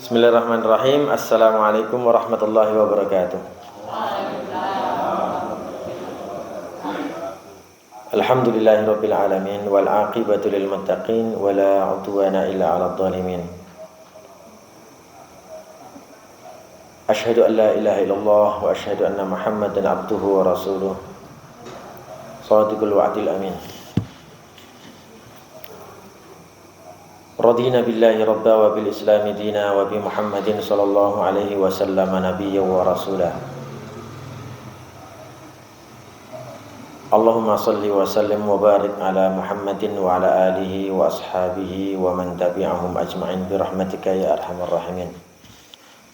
Bismillahirrahmanirrahim. Assalamualaikum warahmatullahi wabarakatuh. Alhamdulillahirabbil alamin wal aqibatu lil muttaqin wala udwana illa 'alal zalimin. Asyhadu an la ilaha illallah wa asyhadu anna Muhammadan abduhu wa rasuluh. Shadiqul wa'dil amin. Radina billahi rabba wa bil islami dina wa bi Muhammadin sallallahu alaihi wasallam nabiyyan wa rasulah. Allahumma salli wa sallim wa barik ala Muhammadin wa ala alihi wa ashabihi wa man tabi'ahum ajma'in bi rahmatika ya arhamar rahimin.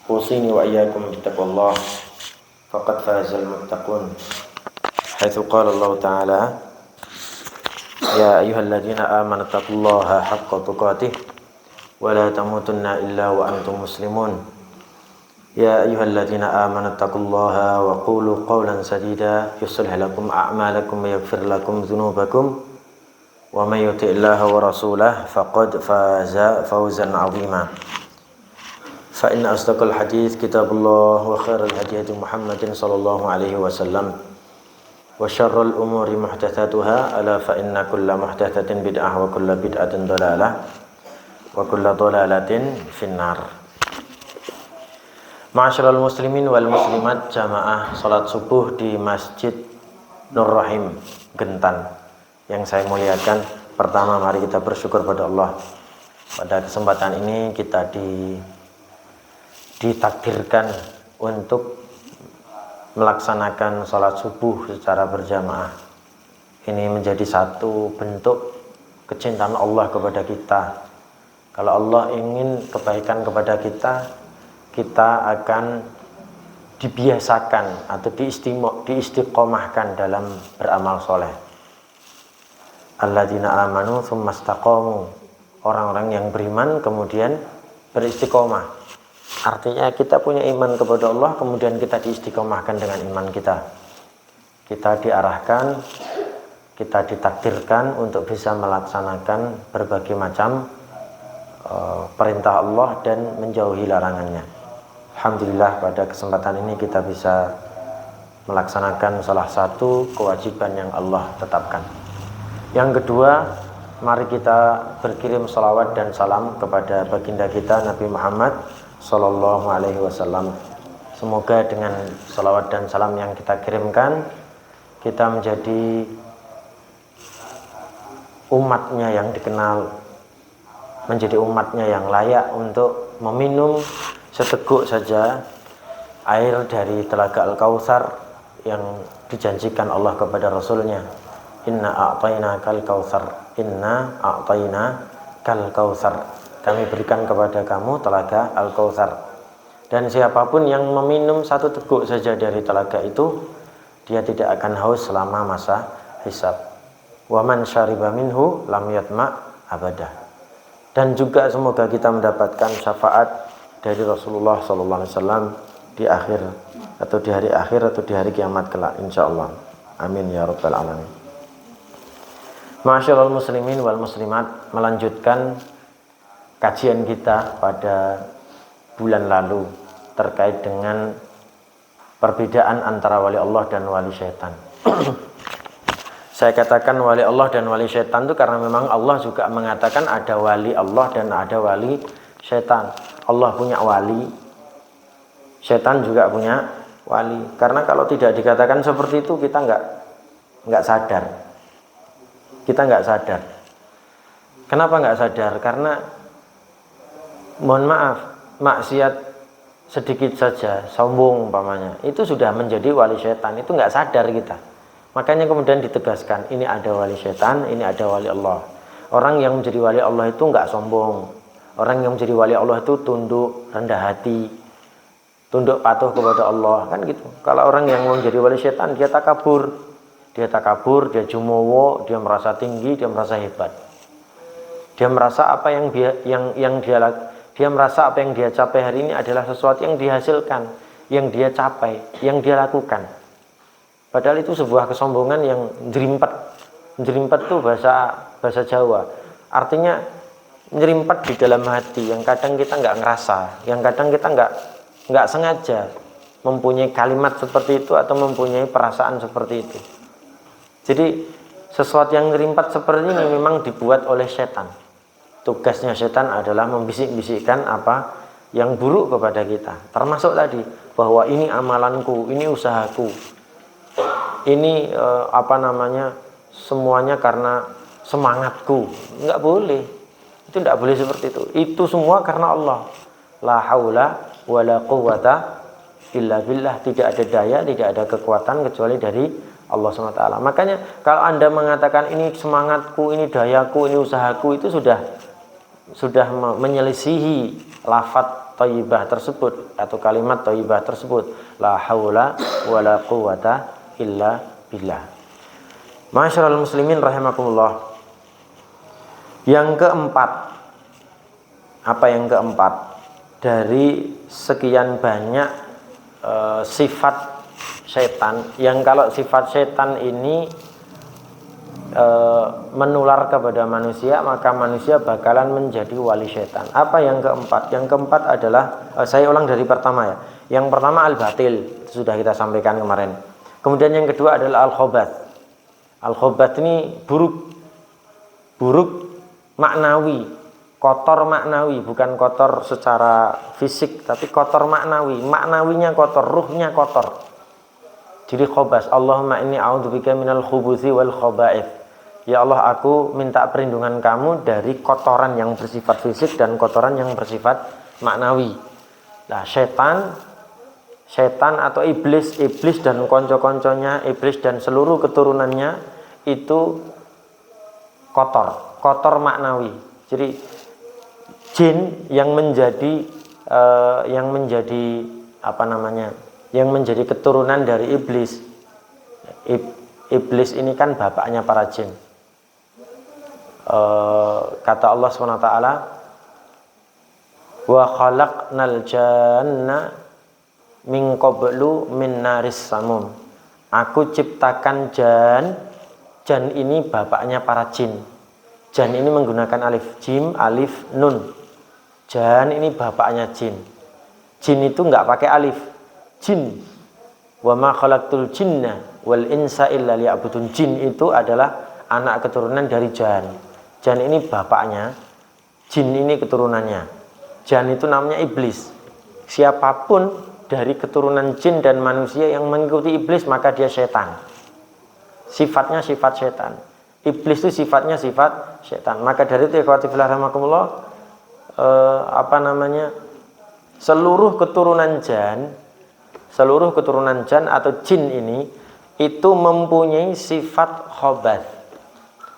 Usini wa iyyakum bittaqwallah faqad fazal muttaqun. Haitsu qala Allah Ta'ala ya ayyuhalladzina amanu taqullaha haqqa tuqatih wa la tamutunna illa wa antum muslimun. Ya ayyuhalladzina amanu taqullaha wa qulu qawlan sadida yuslih lakum a'malakum wa yaghfir lakum dzunubakum wa may yuti'illaha wa rasulahu faqad faza fawzan 'azima. Fa inna asdaqal hadits kitabullah wa khairal hadi Muhammadin sallallahu alaihi wasallam wa syarrul umuri muhdatsatuha ala fa inna kulla muhdatsatin bid'ah wa kulla bid'atin dhalalah wa kulla dhalalatin finnar. Ma'asyiral muslimin wal muslimat jamaah salat subuh di Masjid Nur Rahim Gentan yang saya muliakan. Pertama, mari kita bersyukur pada Allah. Pada kesempatan ini kita ditakdirkan untuk melaksanakan sholat subuh secara berjamaah. Ini menjadi satu bentuk kecintaan Allah kepada kita. Kalau Allah ingin kebaikan kepada kita, kita akan dibiasakan atau diistiqomahkan dalam beramal soleh. Alladzina amanu tsumma istaqamu. Orang-orang yang beriman kemudian beristiqomah. Artinya kita punya iman kepada Allah, kemudian kita diistiqomahkan dengan iman kita. Kita diarahkan, kita ditakdirkan untuk bisa melaksanakan berbagai macam perintah Allah dan menjauhi larangannya. Alhamdulillah pada kesempatan ini kita bisa melaksanakan salah satu kewajiban yang Allah tetapkan. Yang kedua, mari kita berkirim salawat dan salam kepada baginda kita Nabi Muhammad sallallahu alaihi wasallam. Semoga dengan salawat dan salam yang kita kirimkan, kita menjadi umatnya yang dikenal, menjadi umatnya yang layak untuk meminum seteguk saja air dari telaga Al-Kautsar yang dijanjikan Allah kepada Rasulnya. Inna a'tainakal kautsar, inna a'tainakal kautsar. Kami berikan kepada kamu telaga Al-Kautsar. Dan siapapun yang meminum satu teguk saja dari telaga itu, dia tidak akan haus selama masa hisab. Wa man syariba minhu lam yatma abadah. Dan juga semoga kita mendapatkan syafaat dari Rasulullah sallallahu alaihi wasallam di akhir atau di hari akhir atau di hari kiamat kelak insyaallah. Amin ya rabbal alamin. Ma'asyiral muslimin wal muslimat, melanjutkan kajian kita pada bulan lalu terkait dengan perbedaan antara wali Allah dan wali syaitan. Saya katakan wali Allah dan wali syaitan itu karena memang Allah juga mengatakan ada wali Allah dan ada wali syaitan. Allah punya wali, syaitan juga punya wali. Karena kalau tidak dikatakan seperti itu kita nggak sadar. Kita nggak sadar. Kenapa nggak sadar? Karena mohon maaf, maksiat sedikit saja, sombong umpamanya, itu sudah menjadi wali syaitan. Itu nggak sadar kita. Makanya kemudian ditegaskan, ini ada wali syaitan, ini ada wali Allah. Orang yang menjadi wali Allah itu nggak sombong. Orang yang menjadi wali Allah itu tunduk, rendah hati, tunduk patuh kepada Allah, kan gitu. Kalau orang yang menjadi wali syaitan, dia takabur, dia jumowo, dia merasa tinggi, dia merasa hebat. Dia merasa apa yang dia merasa apa yang dia capai hari ini adalah sesuatu yang dihasilkan, yang dia capai, yang dia lakukan. Padahal itu sebuah kesombongan yang jerimpet. Jerimpet itu bahasa Jawa. Artinya nyerimpet di dalam hati, yang kadang kita nggak ngerasa, yang kadang kita nggak sengaja mempunyai kalimat seperti itu atau mempunyai perasaan seperti itu. Jadi sesuatu yang nyerimpet seperti ini memang dibuat oleh setan. Tugasnya setan adalah membisik-bisikkan apa yang buruk kepada kita. Termasuk tadi bahwa ini amalanku, ini usahaku, ini semuanya karena semangatku. Enggak boleh. Itu enggak boleh seperti itu. Itu semua karena Allah. La haula wala quwata illa billah. Tidak ada daya, tidak ada kekuatan kecuali dari Allah SWT. Makanya kalau Anda mengatakan ini semangatku, ini dayaku, ini usahaku, itu sudah menyelisihi lafaz thayyibah tersebut atau kalimat thayyibah tersebut, la haula wala quwata illa billah. Masyarul muslimin rahimakumullah. Yang keempat, apa yang keempat dari sekian banyak sifat setan, yang kalau sifat setan ini menular kepada manusia, maka manusia bakalan menjadi wali setan. Apa yang keempat? Yang keempat adalah, saya ulang dari pertama ya. Yang pertama al-batil, sudah kita sampaikan kemarin. Kemudian yang kedua adalah al-khobath. Al-khobath ini buruk maknawi, kotor maknawi, bukan kotor secara fisik, tapi kotor maknawi. Maknawinya kotor, ruhnya kotor. Jadi khobath, Allahumma inni a'udzubika minal khubuthi wal khaba'ith. Ya Allah, aku minta perlindungan kamu dari kotoran yang bersifat fisik dan kotoran yang bersifat maknawi. Nah, setan atau iblis dan konco-konconya, iblis dan seluruh keturunannya itu kotor maknawi. Jadi jin yang menjadi keturunan dari iblis. Iblis ini kan bapaknya para jin. Kata Allah SWT, wa khalaqnal janna min qablu min naris samum. Aku ciptakan jan ini bapaknya para jin. Jan ini menggunakan alif jim, alif nun. Jan ini bapaknya jin. Jin itu enggak pakai alif. Jin. Wa ma khalaqtul jinna wal insa illa liya'budun. Jin itu adalah anak keturunan dari jan. Jan ini bapaknya, jin ini keturunannya. Jan itu namanya iblis. Siapapun dari keturunan jin dan manusia yang mengikuti iblis, maka dia setan. Sifatnya sifat setan. Iblis itu sifatnya sifat setan. Maka dari itu ikhwati fillah rahimakumullah, seluruh keturunan jan atau jin ini itu mempunyai sifat khobath.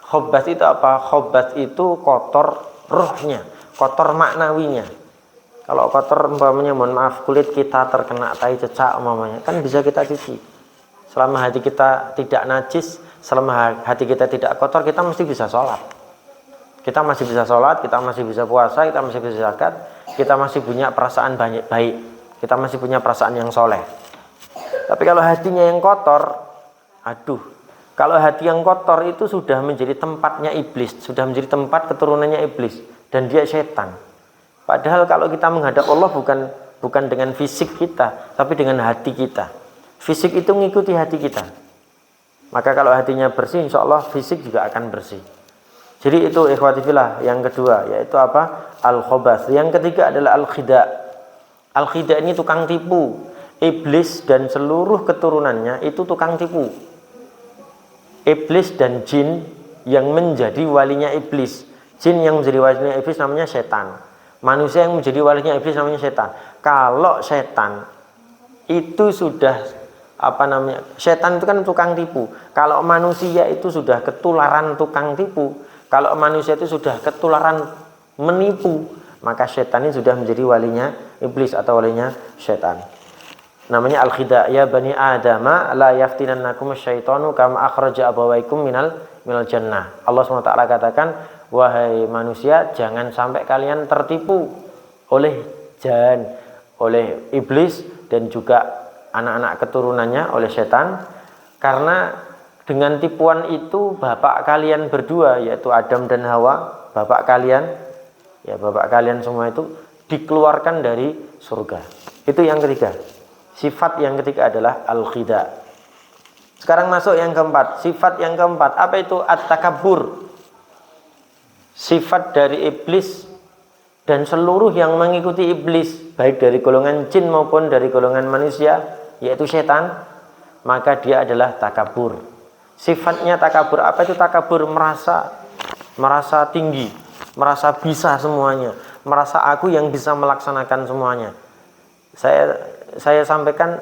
Khobath itu apa? Khobath itu kotor ruhnya, kotor maknawinya. Kalau kotor umpamanya, mohon maaf, kulit kita terkena tai cecak umpamanya, kan bisa kita cuci. Selama hati kita tidak najis, selama hati kita tidak kotor, kita mesti bisa sholat. Kita masih bisa sholat, kita masih bisa puasa, kita masih bisa zakat, kita masih punya perasaan baik, kita masih punya perasaan yang soleh. Tapi kalau hatinya yang kotor, kalau hati yang kotor itu sudah menjadi tempatnya iblis, sudah menjadi tempat keturunannya iblis, dan dia setan. Padahal kalau kita menghadap Allah bukan dengan fisik kita, tapi dengan hati kita. Fisik itu mengikuti hati kita. Maka kalau hatinya bersih, insya Allah fisik juga akan bersih. Jadi itu ikhwati fillah yang kedua, yaitu apa? Al-khobath. Yang ketiga adalah al-khida'. Al-khida' ini tukang tipu. Iblis dan seluruh keturunannya itu tukang tipu. Iblis dan jin yang menjadi walinya iblis. Jin yang menjadi walinya iblis namanya setan. Manusia yang menjadi walinya iblis namanya setan. Kalau setan itu sudah setan itu kan tukang tipu. Kalau manusia itu sudah ketularan tukang tipu, kalau manusia itu sudah ketularan menipu, maka setan ini sudah menjadi walinya iblis atau walinya setan. Namanya al-khida', ya bani adama la yaftinannakum syaitanu kama akhraja abawaikum minal jannah. Allah SWT katakan, wahai manusia, jangan sampai kalian tertipu oleh jan, oleh iblis dan juga anak-anak keturunannya, oleh setan. Karena dengan tipuan itu bapak kalian berdua, yaitu Adam dan Hawa, bapak kalian Ya, bapak kalian semua itu dikeluarkan dari surga. Itu yang ketiga. Sifat yang ketiga adalah al-khida. Sekarang masuk yang keempat. Sifat yang keempat, apa itu? At-takabbur. Sifat dari iblis dan seluruh yang mengikuti iblis, baik dari golongan jin maupun dari golongan manusia, yaitu setan, maka dia adalah takabur. Sifatnya takabur, apa itu takabur? Merasa tinggi, merasa bisa semuanya, merasa aku yang bisa melaksanakan semuanya. Saya sampaikan,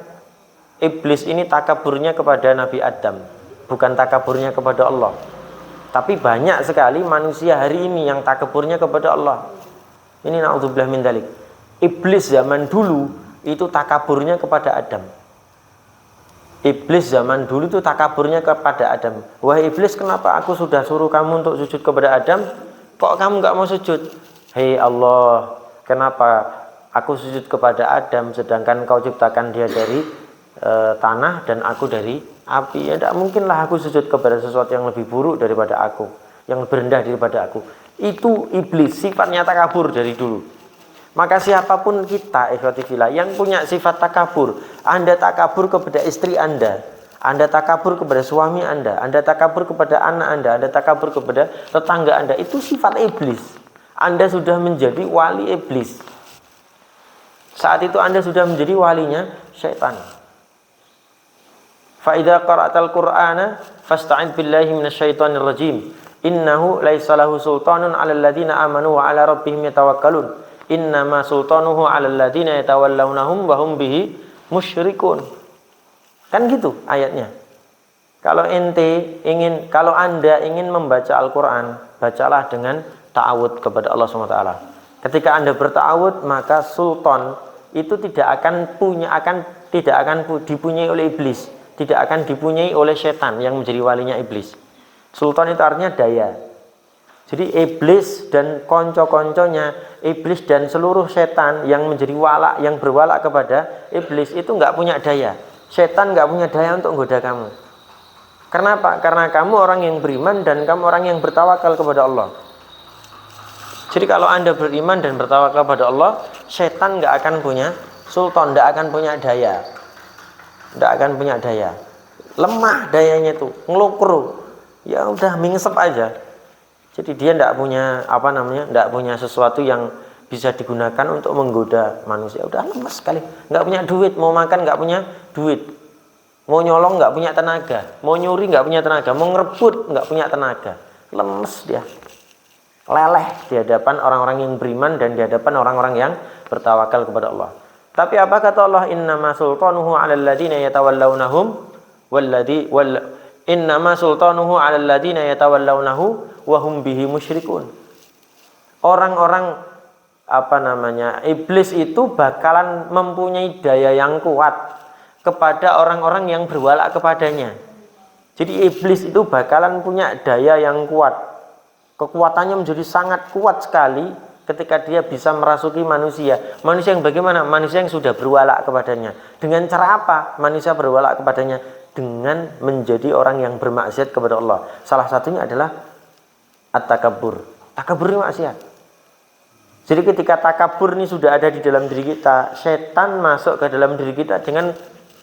iblis ini takaburnya kepada Nabi Adam, bukan takaburnya kepada Allah. Tapi banyak sekali manusia hari ini yang takaburnya kepada Allah. Ini na'udzubillah min dzalik. Iblis zaman dulu itu takaburnya kepada Adam. Iblis zaman dulu itu takaburnya kepada Adam. Wahai iblis, kenapa aku sudah suruh kamu untuk sujud kepada Adam, kok kamu nggak mau sujud? Hei Allah, kenapa aku sujud kepada Adam sedangkan kau ciptakan dia dari tanah dan aku dari api? Ya tidak mungkinlah aku sujud kepada sesuatu yang lebih buruk daripada aku, yang lebih rendah daripada aku. Itu iblis, sifatnya takabur dari dulu. Maka siapapun kita, ikhwati fillah, yang punya sifat takabur, Anda takabur kepada istri Anda takabur kepada suami Anda takabur kepada anak Anda takabur kepada tetangga Anda, itu sifat iblis. Anda sudah menjadi wali iblis. Saat itu Anda sudah menjadi walinya syaitan. Fa idza qara'tal Qur'ana fasta'id billahi minasyaitonir rajim. Innahu laisa lahu sultanun 'alal ladzina amanu wa 'ala rabbihim yatawakkalun. Innama sultanuhu 'alal ladzina yatawallawnahum wa hum bihi musyrikun. Kan gitu ayatnya. Kalau Anda ingin membaca Al-Qur'an, bacalah dengan ta'awud kepada Allah SWT. Ketika Anda berta'awud, maka sultan itu tidak akan dipunyai oleh iblis, tidak akan dipunyai oleh setan yang menjadi walinya iblis. Sultan itu artinya daya. Jadi iblis dan konco-konconya, iblis dan seluruh setan yang menjadi walak, yang berwalak kepada iblis itu nggak punya daya. Setan nggak punya daya untuk menggoda kamu. Kenapa? Karena kamu orang yang beriman dan kamu orang yang bertawakal kepada Allah. Jadi kalau Anda beriman dan bertawakal kepada Allah, setan nggak akan punya sultan, nggak akan punya daya. Nggak akan punya daya. Lemah dayanya itu, ngelukru. Ya udah mingsep aja. Jadi dia tidak punya tidak punya sesuatu yang bisa digunakan untuk menggoda manusia. Udah lemas sekali, nggak punya duit, mau makan nggak punya duit, mau nyolong nggak punya tenaga, mau nyuri nggak punya tenaga, mau ngerebut nggak punya tenaga, lemes dia, leleh di hadapan orang-orang yang beriman dan di hadapan orang-orang yang bertawakal kepada Allah. Tapi apa kata Allah? Innama sultanuhu 'alal ladzina yatawallawnahum innama sultanuhu 'alal ladzina yatawallawnahu wa hum bihi musyrikun. Orang-orang iblis itu bakalan mempunyai daya yang kuat kepada orang-orang yang berwala kepadanya. Jadi iblis itu bakalan punya daya yang kuat. Kekuatannya menjadi sangat kuat sekali ketika dia bisa merasuki manusia. Manusia yang bagaimana? Manusia yang sudah berwala kepadanya. Dengan cara apa manusia berwala kepadanya? Dengan menjadi orang yang bermaksiat kepada Allah. Salah satunya adalah at-takabbur. Takabbur ini maksiat. Jadi ketika takabur ini sudah ada di dalam diri kita, setan masuk ke dalam diri kita dengan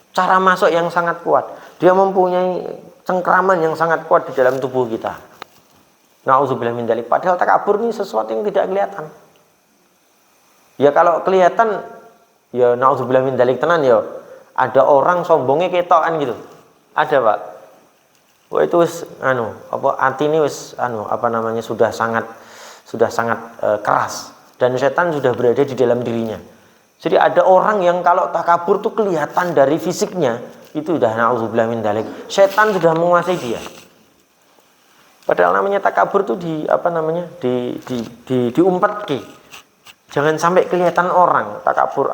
cara masuk yang sangat kuat. Dia mempunyai cengkraman yang sangat kuat di dalam tubuh kita. Na'udzubillah min dzalik. Padahal takabur ini sesuatu yang tidak kelihatan. Ya kalau kelihatan, ya na'udzubillah min dzalik tenan ya. Ada orang sombongnya ketokan gitu. Ada, Pak. Wah itu wis hati ini wis sudah sangat keras. Dan setan sudah berada di dalam dirinya. Jadi ada orang yang kalau takabur tuh kelihatan dari fisiknya, itu udah na'udzubillah min dzalik. Setan sudah menguasai dia. Padahal namanya takabur tuh diumpet. Jangan sampai kelihatan orang takabur.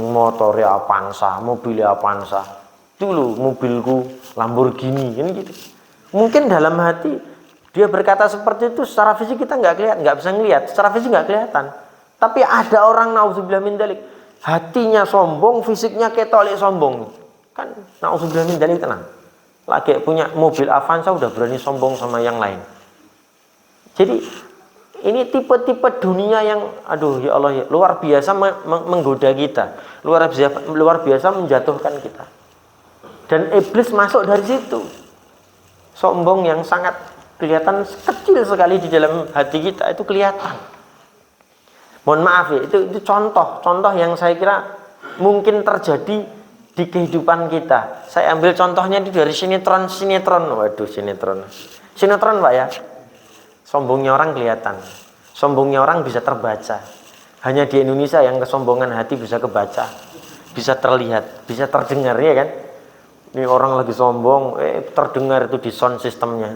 Motor ya Avanza, mobil ya Avanza. Dulu mobilku Lamborghini, ini gitu. Mungkin dalam hati dia berkata seperti itu, secara fisik kita nggak bisa ngelihat, secara fisik nggak kelihatan. Tapi ada orang na'udzubillah min dzalik, hatinya sombong, fisiknya ketolik sombong. Kan na'udzubillah min dzalik tenang. Lagi punya mobil Avanza udah berani sombong sama yang lain. Jadi Ini tipe-tipe dunia yang aduh ya Allah ya, luar biasa menggoda kita, luar biasa menjatuhkan kita. Dan iblis masuk dari situ. Sombong yang sangat kelihatan kecil sekali di dalam hati kita itu kelihatan. Mohon maaf ya, itu contoh yang saya kira mungkin terjadi di kehidupan kita. Saya ambil contohnya itu dari sinetron. Waduh, sinetron Pak ya. Sombongnya orang kelihatan, sombongnya orang bisa terbaca. Hanya di Indonesia yang kesombongan hati bisa kebaca, bisa terlihat, bisa terdengar, ya kan? Ini orang lagi sombong, terdengar itu di sound systemnya,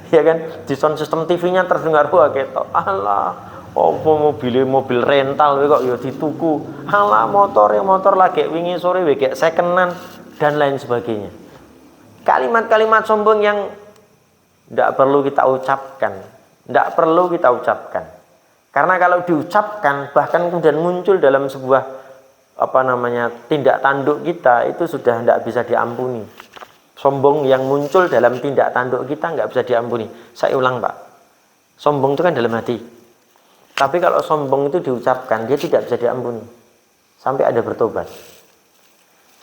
ya kan? Di sound system TV-nya terdengar, wah ketok, alah, mobil rental kok ya dituku, alah motor lagi wingi sore kayak secondan dan lain sebagainya. Kalimat-kalimat sombong yang tidak perlu kita ucapkan. Karena kalau diucapkan, bahkan kemudian muncul dalam sebuah tindak tanduk kita, itu sudah tidak bisa diampuni. Sombong yang muncul dalam tindak tanduk kita nggak bisa diampuni. Saya ulang Pak, sombong itu kan dalam hati. Tapi kalau sombong itu diucapkan, dia tidak bisa diampuni sampai ada bertobat.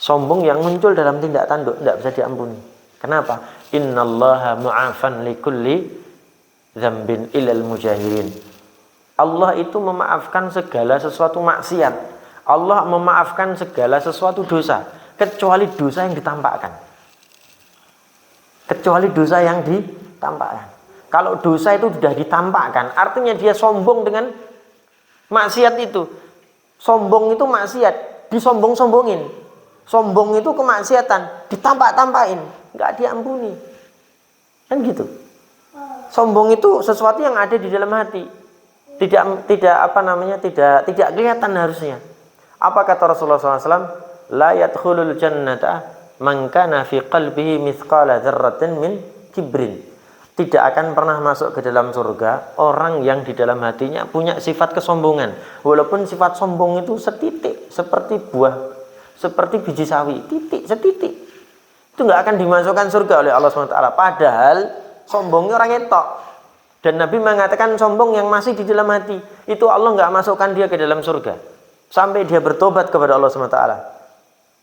Sombong yang muncul dalam tindak tanduk tidak bisa diampuni. Kenapa? Innallaha mu'afan likulli dzambin ilal mujahirin. Allah itu memaafkan segala sesuatu maksiat. Allah memaafkan segala sesuatu dosa, kecuali dosa yang ditampakkan. Kalau dosa itu sudah ditampakkan, artinya dia sombong dengan maksiat itu. Sombong itu maksiat, disombong-sombongin. Sombong itu kemaksiatan, ditampak-tampakin, nggak diampuni. Kan gitu. Sombong itu sesuatu yang ada di dalam hati. Tidak kelihatan harusnya. Apa kata Rasulullah SAW? La yadkhulul jannata man kana fi qalbihi mithqala dzarratin min kibrin. Tidak akan pernah masuk ke dalam surga orang yang di dalam hatinya punya sifat kesombongan. Walaupun sifat sombong itu setitik, seperti biji sawi, setitik. Itu nggak akan dimasukkan surga oleh Allah SWT. Padahal sombongnya orang etok. Dan Nabi mengatakan sombong yang masih di dalam hati, itu Allah nggak masukkan dia ke dalam surga. Sampai dia bertobat kepada Allah SWT.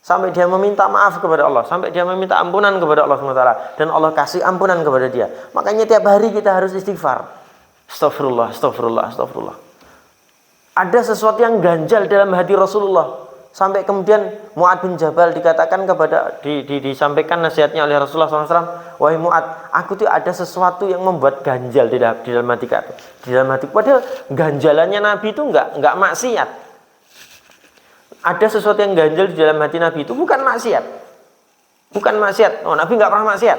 Sampai dia meminta maaf kepada Allah. Sampai dia meminta ampunan kepada Allah SWT. Dan Allah kasih ampunan kepada dia. Makanya tiap hari kita harus istighfar. Astagfirullah. Ada sesuatu yang ganjal dalam hati Rasulullah. Sampai kemudian Mu'ad bin Jabal dikatakan disampaikan nasihatnya oleh Rasulullah SAW. Wahai Mu'ad, aku tuh ada sesuatu yang membuat ganjal di dalam hati kamu. Di dalam hati. Padahal ganjalannya Nabi itu enggak maksiat. Ada sesuatu yang ganjal di dalam hati Nabi itu bukan maksiat. Oh, Nabi enggak pernah maksiat.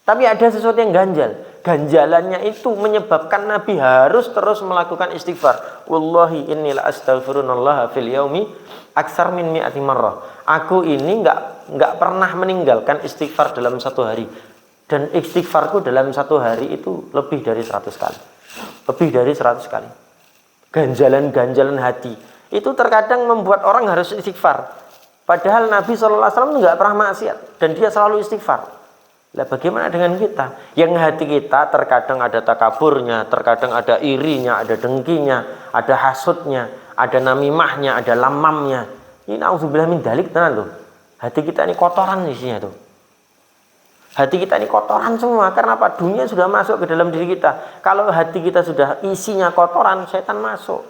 Tapi ada sesuatu yang ganjal. Ganjalannya itu menyebabkan Nabi harus terus melakukan istighfar. Wallahi inni la astaghfirunallaha fil yaumi aksar min mi'ati marrah. Aku ini enggak pernah meninggalkan istighfar dalam satu hari. Dan istighfarku dalam satu hari itu lebih dari 100 kali. Ganjalan hati itu terkadang membuat orang harus istighfar. Padahal Nabi SAW itu enggak pernah maksiat dan dia selalu istighfar. Lah bagaimana dengan kita? Yang hati kita terkadang ada takaburnya, terkadang ada irinya, ada dengkinya, ada hasudnya, ada namimahnya, ada lamamnya. Ini nauzubillah min dzalik tenan loh. Hati kita ini kotoran isinya tuh. Hati kita ini kotoran semua. Karena apa? Dunia sudah masuk ke dalam diri kita. Kalau hati kita sudah isinya kotoran, setan masuk.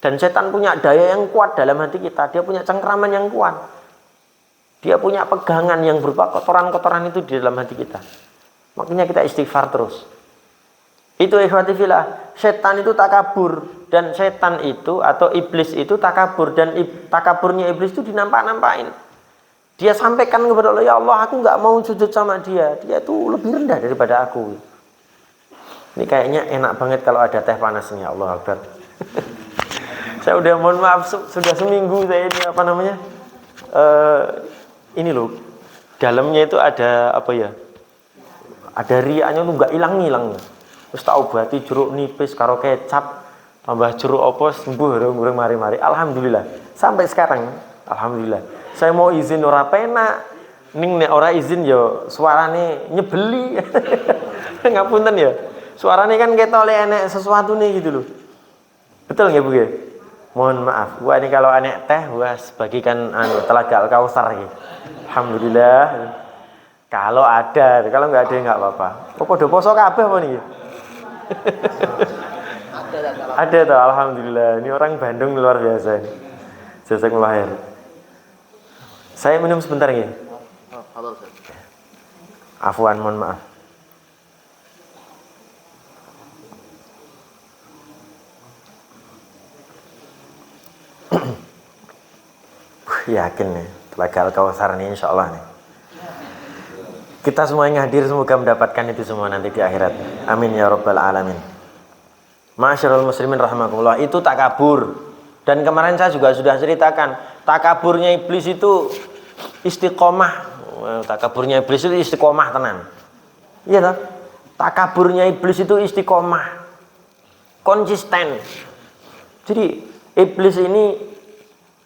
Dan setan punya daya yang kuat dalam hati kita. Dia punya cengkraman yang kuat. Dia punya pegangan yang berupa kotoran-kotoran itu di dalam hati kita. Makanya kita istighfar terus. Itu ikhwati fillah, setan itu takabur. Dan setan itu atau iblis itu takabur. Dan takaburnya iblis itu dinampak-nampakin. Dia sampaikan kepada Allah, ya Allah aku gak mau sujud sama dia. Dia itu lebih rendah daripada aku. Ini kayaknya enak banget kalau ada teh panasnya. Allah Akbar. Saya udah mohon maaf, sudah seminggu saya ini ini loh, dalamnya itu ada ada riaknya tuh nggak hilang. Terus tak obati jeruk nipis karo kecap, tambah jeruk opos, sembuh orang mari-mari. Alhamdulillah. Sampai sekarang, alhamdulillah. Saya mau izin ora penak, ning nek ora izin yo suarane nyebeli. Ngapunten ya. Suaranya kan ketok enek sesuatu nih gitu loh. Betul nggak Bu ya? Mohon maaf. Wah ini kalau enek teh, wah bagikan Telaga Al-Kautsar gitu. Alhamdulillah. Kalau ada, kalau nggak ada nggak apa-apa. Kok podo poso kabeh apa nih? Ada tuh, alhamdulillah. Ini orang Bandung luar biasa. Jazakumullah khair. Saya minum sebentar ya. Afwan, mohon maaf. Yakin nih, Telaga Al-Kautsar nih insya Allah nih. Kita semua yang hadir semoga mendapatkan itu semua nanti di akhirat. Amin ya rabbal alamin. Ma'asyiral muslimin rahimakumullah, itu takabur. Dan kemarin saya juga sudah ceritakan, takaburnya iblis itu istiqomah. Takaburnya iblis itu istiqomah tenan. Iya toh? Takaburnya iblis itu istiqomah. Konsisten. Jadi iblis ini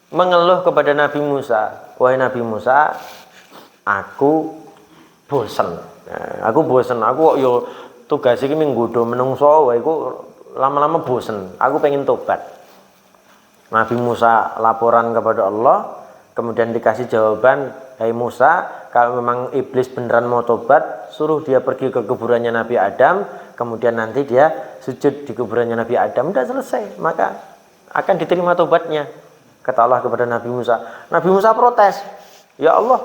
mengeluh kepada Nabi Musa, wahai Nabi Musa, aku bosen. Aku bosen, aku yo tugas iki minggudo menungso, wae iku lama-lama bosen. Aku pengen tobat. Nabi Musa laporan kepada Allah, kemudian dikasih jawaban, hai Musa, kalau memang iblis beneran mau tobat, suruh dia pergi ke kuburannya Nabi Adam, kemudian nanti dia sujud di kuburannya Nabi Adam, udah selesai, maka akan diterima tobatnya. Kata Allah kepada Nabi Musa. Nabi Musa protes, ya Allah,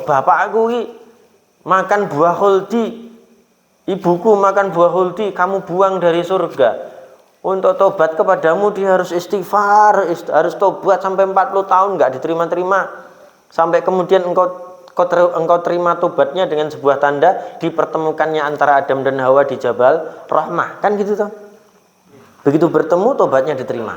bapak aku ini makan buah khuldi, ibuku makan buah khuldi, kamu buang dari surga. Untuk tobat kepadamu dia harus istighfar, harus tobat sampai 40 tahun nggak diterima-terima. Sampai kemudian engkau terima tobatnya dengan sebuah tanda dipertemukannya antara Adam dan Hawa di Jabal Rahmah. Kan gitu toh. Begitu bertemu tobatnya diterima.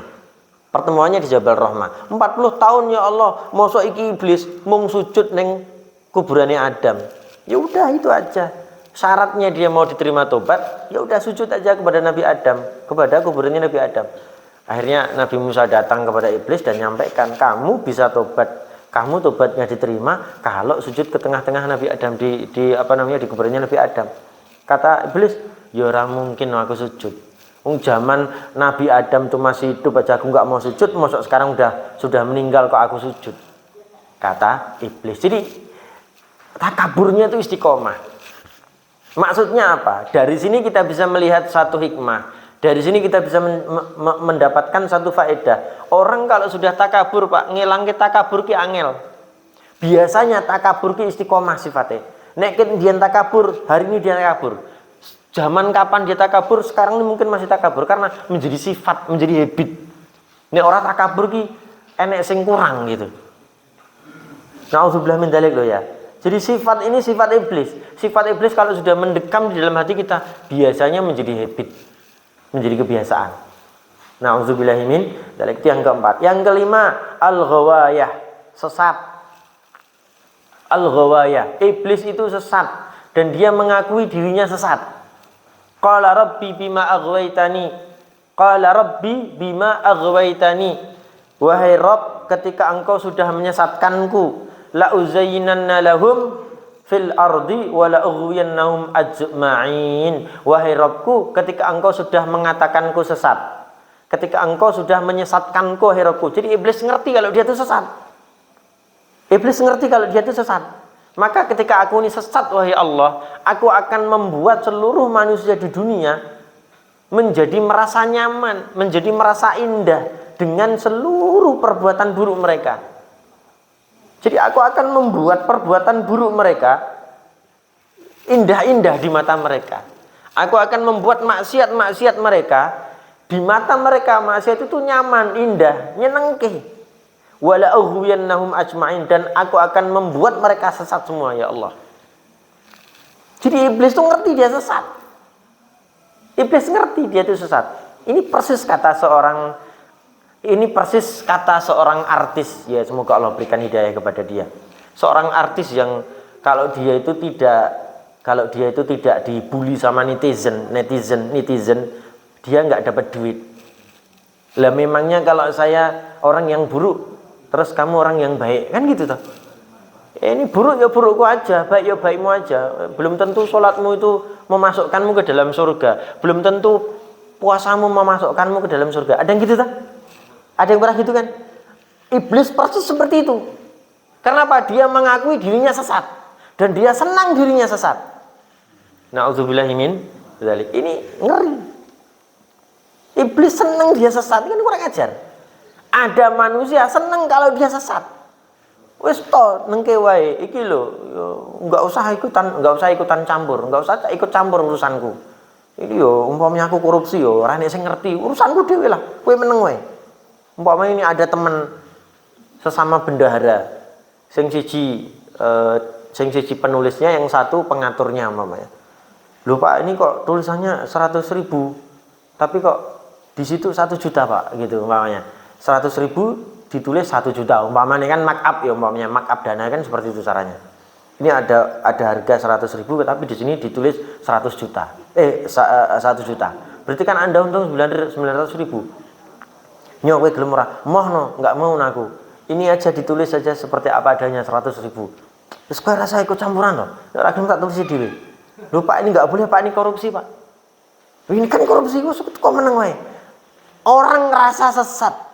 Pertemuannya di Jabal Rahmah. 40 tahun ya Allah, mosok iki iblis mung sujud neng kuburannya Adam. Ya udah itu aja. Syaratnya dia mau diterima tobat, ya udah sujud aja kepada Nabi Adam, kepada kuburannya Nabi Adam. Akhirnya Nabi Musa datang kepada iblis dan nyampaikan, kamu bisa tobat, kamu tobatnya diterima kalau sujud ke tengah-tengah Nabi Adam di kuburannya Nabi Adam. Kata iblis, ya ora mungkin aku sujud. Zaman Nabi Adam tuh masih hidup aja aku nggak mau sujud, mosok sekarang sudah meninggal kok aku sujud. Kata iblis. Jadi takaburnya itu istiqomah. Maksudnya apa? Dari sini kita bisa melihat satu hikmah. Dari sini kita bisa mendapatkan satu faedah. Orang kalau sudah takabur, Pak, ngelangke takabur ki angel. Biasanya takabur ki istiqomah sifatnya. Nek dia takabur, hari ini dia takabur. Zaman kapan dia takabur, sekarang ini mungkin masih takabur karena menjadi sifat, menjadi habit. Nek orang takabur ki enek sing kurang gitu. Nauzubillah min dzalik loh ya. Jadi sifat ini sifat iblis. Sifat iblis kalau sudah mendekam di dalam hati kita, biasanya menjadi habit, menjadi kebiasaan. Nauzubillahi min dzalik. Itu yang keempat. Yang kelima, al-ghawayah, sesat. Al-ghawayah, iblis itu sesat dan dia mengakui dirinya sesat. Qala rabbi bima aghwaytani. Qala rabbi bima aghwaytani. Wahai Rabb, ketika engkau sudah menyesatkanku, la uzayyinanna lahum fil ardi wa la ughwiyannahum ajma'in. Wahai Rabbku, ketika engkau sudah mengatakanku sesat, ketika engkau sudah menyesatkanku, wahai Rabbku. Jadi iblis ngerti kalau dia itu sesat. Iblis ngerti kalau dia itu sesat. Maka ketika aku ini sesat, wahai Allah, aku akan membuat seluruh manusia di dunia menjadi merasa nyaman, menjadi merasa indah dengan seluruh perbuatan buruk mereka. Jadi aku akan membuat perbuatan buruk mereka indah-indah di mata mereka. Aku akan membuat maksiat-maksiat mereka di mata mereka, maksiat itu nyaman, indah, nyenengke. Wala ughwiyannahum ajma'in, dan aku akan membuat mereka sesat semua ya Allah. Jadi iblis itu ngerti dia sesat. Iblis ngerti dia itu sesat. Ini persis kata seorang artis, ya semoga Allah berikan hidayah kepada dia. Seorang artis yang kalau dia itu tidak dibully sama netizen, dia nggak dapat duit. Lah memangnya kalau saya orang yang buruk, terus kamu orang yang baik, kan gitu toh? Ini buruk ya burukku aja, baik ya baikmu aja. Belum tentu sholatmu itu memasukkanmu ke dalam surga. Belum tentu puasamu memasukkanmu ke dalam surga. Ada yang gitu tak? Ada yang pernah gitu kan? Iblis persis seperti itu. Karena apa? Dia mengakui dirinya sesat. Dan dia senang dirinya sesat. Na'udzubillahi min dzalik. Ini ngeri. Iblis senang dia sesat. Ini kan kurang ajar. Ada manusia senang kalau dia sesat. Wis to nengke wae iki lho, enggak usah ikutan campur, enggak usah ikut campur urusanku. Iki yo umpamanya aku korupsi yo ora nek sing ngerti, urusanku dhewe lah, kowe meneng wae. Umpamanya ini ada teman sesama bendahara, sing siji penulisnya, yang satu pengaturnya umpamanya. Lho Pak, ini kok tulisannya 100.000, tapi kok di situ 1 juta Pak, gitu umpamanya. 100.000 ditulis 1 juta, umpamanya kan markup ya, umpamanya markup dana kan seperti itu caranya. Ini ada harga 100.000 tapi di sini ditulis 100 juta. 1 juta. Berarti kan Anda untung 900.000. Nyo kowe gelem ora? Mohno, enggak mau aku. Ini aja ditulis saja seperti apa adanya 100.000. Terus kowe rasa ikut campuran toh? Ora gelem tak tulis dhewe. Lho Pak, ini enggak boleh Pak, ini korupsi Pak. Ini kan korupsi kok meneng wae. Orang ngerasa sesat.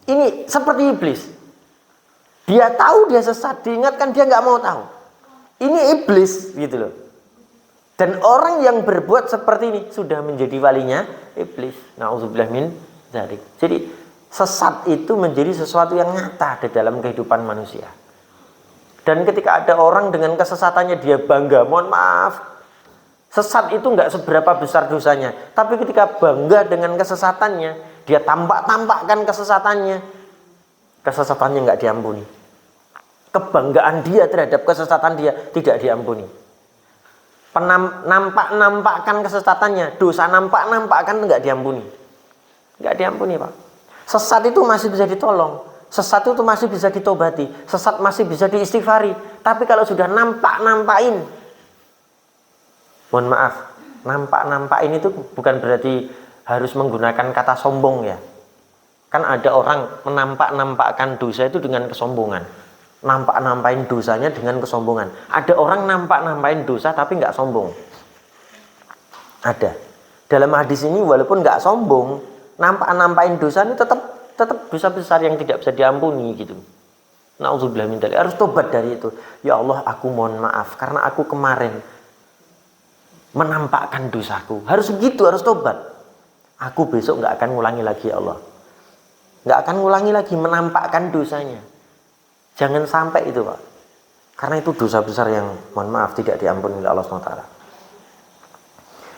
Ini seperti iblis. Dia tahu dia sesat, diingatkan dia nggak mau tahu. Ini iblis gitu loh. Dan orang yang berbuat seperti ini sudah menjadi walinya iblis. Nauzubillah min dzalik. Jadi sesat itu menjadi sesuatu yang nyata di dalam kehidupan manusia. Dan ketika ada orang dengan kesesatannya dia bangga, mohon maaf, sesat itu nggak seberapa besar dosanya. Tapi ketika bangga dengan kesesatannya, dia tampakkan kesesatannya nggak diampuni. Kebanggaan dia terhadap kesesatan dia tidak diampuni. Nampakkan kesesatannya, dosa nampakkan nggak diampuni. Nggak diampuni Pak. Sesat itu masih bisa ditolong, sesat itu masih bisa ditobati, sesat masih bisa diistighfari. Tapi kalau sudah nampakin, mohon maaf, nampakin itu bukan berarti harus menggunakan kata sombong ya. Kan ada orang menampakkan dosa itu dengan kesombongan. Nampakin dosanya dengan kesombongan. Ada orang nampakin dosa tapi nggak sombong. Ada. Dalam hadis ini walaupun nggak sombong, nampakin dosa ini tetap dosa besar yang tidak bisa diampuni gitu. Nauzubillah min dzalik. Harus tobat dari itu. Ya Allah, aku mohon maaf karena aku kemarin menampakkan dosaku. Harus begitu, harus tobat. Aku besok nggak akan ngulangi lagi ya Allah. Nggak akan ngulangi lagi menampakkan dosanya. Jangan sampai itu Pak. Karena itu dosa besar yang mohon maaf tidak diampuni oleh Allah SWT.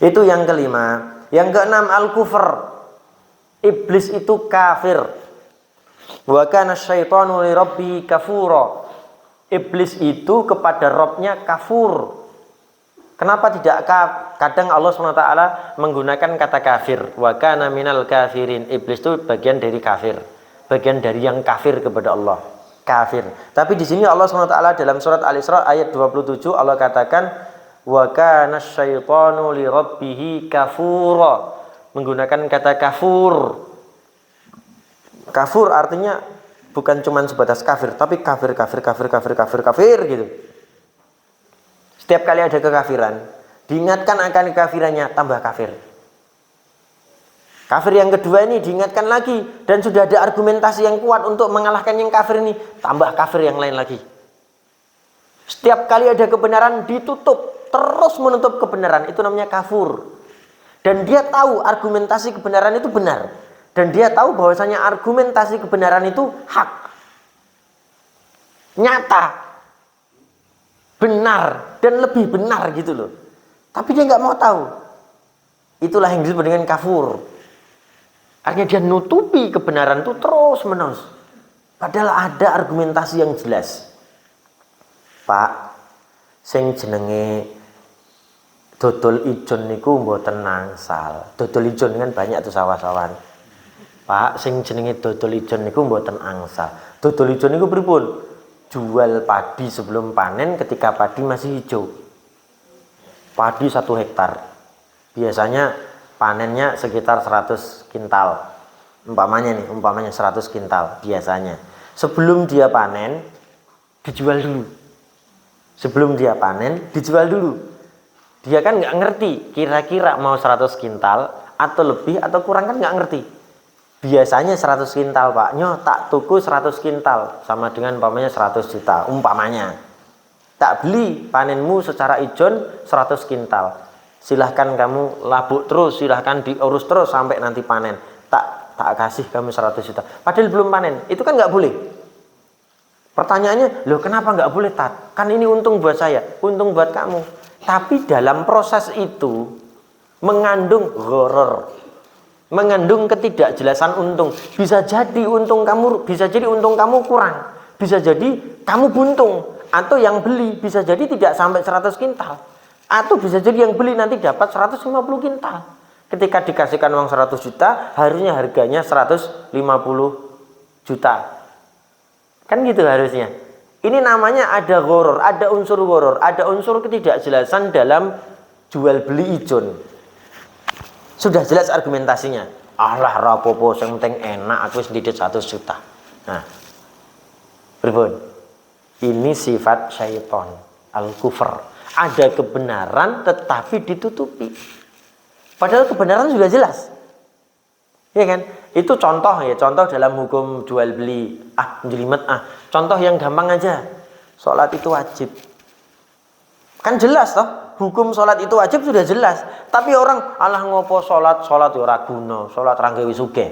Itu yang kelima. Yang keenam al-kufr. Iblis itu kafir. Wa kana syaitanu li rabbi kafura. Iblis itu kepada Rabbnya kafur. Kenapa tidak kadang Allah SWT menggunakan kata kafir? Wa kana minal kafirin. Iblis itu bagian dari kafir. Bagian dari yang kafir kepada Allah. Kafir. Tapi di sini Allah SWT dalam surat Al-Isra ayat 27 Allah katakan wa kana syaitanu li rabbihi kafura. Menggunakan kata kafur. Kafur artinya bukan cuma sebatas kafir, tapi kafir gitu. Setiap kali ada kekafiran, diingatkan akan kekafirannya, tambah kafir. Kafir yang kedua ini diingatkan lagi, dan sudah ada argumentasi yang kuat untuk mengalahkan yang kafir ini, tambah kafir yang lain lagi. Setiap kali ada kebenaran ditutup, terus menutup kebenaran, itu namanya kafur. Dan dia tahu argumentasi kebenaran itu benar. Dan dia tahu bahwasanya argumentasi kebenaran itu hak. Nyata. Benar dan lebih benar gitu loh. Tapi dia nggak mau tahu. Itulah yang disebut dengan kafur. Artinya dia nutupi kebenaran itu terus menerus. Padahal ada argumentasi yang jelas. Pak, sing jenenge dodol ijon niku mboten angsal. Dodol ijon kan banyak tuh sawah-sawan. Pak, sing jenenge dodol ijon niku mboten angsal. Dodol ijon niku pripun? Jual padi sebelum panen ketika padi masih hijau. Padi 1 hektar. Biasanya panennya sekitar 100 kintal. Umpamanya 100 kintal biasanya. Sebelum dia panen, dijual dulu. Sebelum dia panen, dijual dulu. Dia kan nggak ngerti kira-kira mau 100 kintal atau lebih atau kurang, kan nggak ngerti. Biasanya 100 kintal Pak, tak tuku 100 kintal sama dengan umpamanya 100 juta umpamanya. Tak beli panenmu secara ijon 100 kintal. Silahkan kamu labuk terus, silahkan diurus terus sampai nanti panen. Tak kasih kamu 100 juta. Padahal belum panen, itu kan nggak boleh. Pertanyaannya, loh kenapa nggak boleh Tat? Kan ini untung buat saya, untung buat kamu. Tapi dalam proses itu mengandung gharar, mengandung ketidakjelasan untung. Bisa jadi untung kamu kurang, bisa jadi kamu buntung, atau yang beli bisa jadi tidak sampai 100 kintal, atau bisa jadi yang beli nanti dapat 150 kintal. Ketika dikasihkan uang 100 juta, harusnya harganya 150 juta. Kan gitu harusnya. Ini namanya ada gharar, ada unsur gharar, ada unsur ketidakjelasan dalam jual beli ijon. Sudah jelas argumentasinya. Alah rapopo yang penting enak aku sedikit 100 juta. Nah, pripun? Ini sifat syaitan, al-kufr. Ada kebenaran tetapi ditutupi. Padahal kebenaran sudah jelas. Ya kan? Itu contoh ya, contoh dalam hukum jual beli. Jelimet. Contoh yang gampang aja. Sholat itu wajib. Kan jelas toh? Hukum sholat itu wajib sudah jelas. Tapi orang alah ngopo sholat ya ora guna, sholat ranggewi sugih.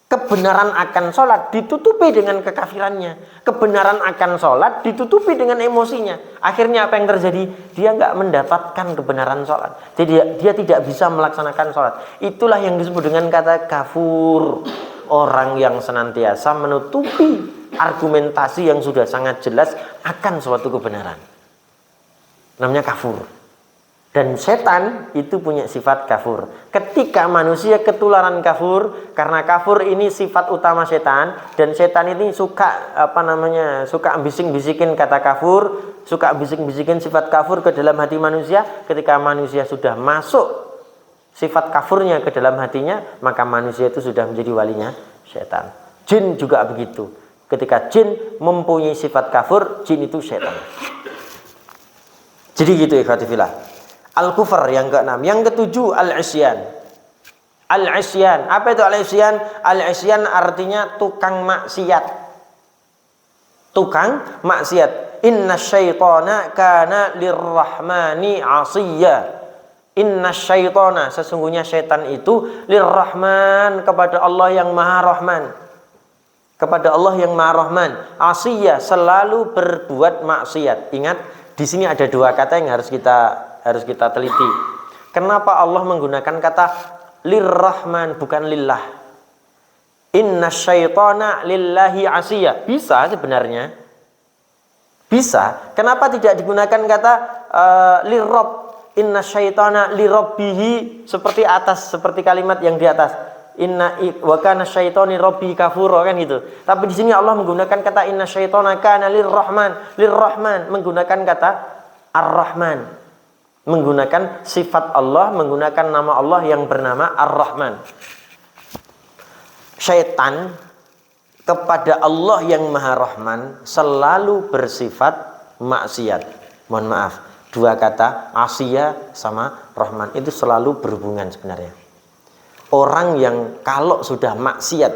Kebenaran akan sholat ditutupi dengan kekafirannya. Kebenaran akan sholat ditutupi dengan emosinya. Akhirnya apa yang terjadi? Dia nggak mendapatkan kebenaran sholat. Jadi dia tidak bisa melaksanakan sholat. Itulah yang disebut dengan kata kafur. Orang yang senantiasa menutupi argumentasi yang sudah sangat jelas akan suatu kebenaran. Namanya kafur. Dan setan itu punya sifat kafur. Ketika manusia ketularan kafur, karena kafur ini sifat utama setan, dan setan ini suka suka bisik-bisikin kata kafur, suka bisik-bisikin sifat kafur ke dalam hati manusia. Ketika manusia sudah masuk sifat kafurnya ke dalam hatinya, maka manusia itu sudah menjadi walinya setan. Jin juga begitu. Ketika jin mempunyai sifat kafur, jin itu setan. Jadi gitu ikhwati fillah. Al-kufr yang keenam. Yang ketujuh al-isyan. Al-isyan. Apa itu al-isyan? Al-isyan artinya tukang maksiat. Tukang maksiat. Inna syaitana kana lirrahmani asiyya. Inna syaitana, sesungguhnya syaitan itu lirrahman, kepada Allah yang maha rahman. Kepada Allah yang maha rahman. Asiyya, selalu berbuat maksiat. Ingat, di sini ada dua kata yang harus kita teliti. Kenapa Allah menggunakan kata lirrahman bukan lillah? Inna syaitana lillahi asiyya. Bisa sebenarnya. Bisa. Kenapa tidak digunakan kata lirrob? Inna syaitana lirabbihi, seperti atas, seperti kalimat yang di atas. Inna wa kana syaitani rabbi kafura, kan gitu. Tapi di sini Allah menggunakan kata inna syaitana kana lirrahman, menggunakan kata ar-rahman. Menggunakan sifat Allah, menggunakan nama Allah yang bernama ar-rahman. Syaitan kepada Allah yang maha rahman selalu bersifat maksiat. Mohon maaf, dua kata asiyah sama rahman itu selalu berhubungan sebenarnya. Orang yang kalau sudah maksiat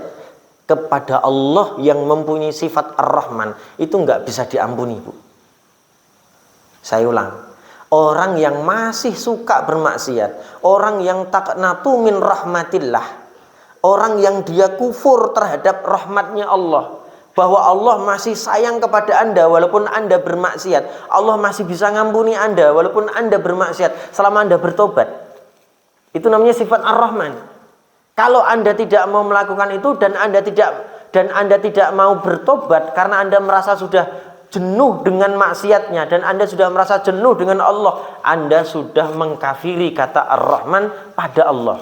kepada Allah yang mempunyai sifat ar-rahman itu nggak bisa diampuni, Bu. Saya ulang, orang yang masih suka bermaksiat, orang yang taqnatu min rahmatillah, orang yang dia kufur terhadap rahmatnya Allah, bahwa Allah masih sayang kepada Anda walaupun Anda bermaksiat, Allah masih bisa ngampuni Anda walaupun Anda bermaksiat selama Anda bertobat. Itu namanya sifat ar-rahman. Kalau Anda tidak mau melakukan itu dan Anda tidak mau bertobat karena Anda merasa sudah jenuh dengan maksiatnya dan Anda sudah merasa jenuh dengan Allah, Anda sudah mengkafiri kata ar-rahman pada Allah.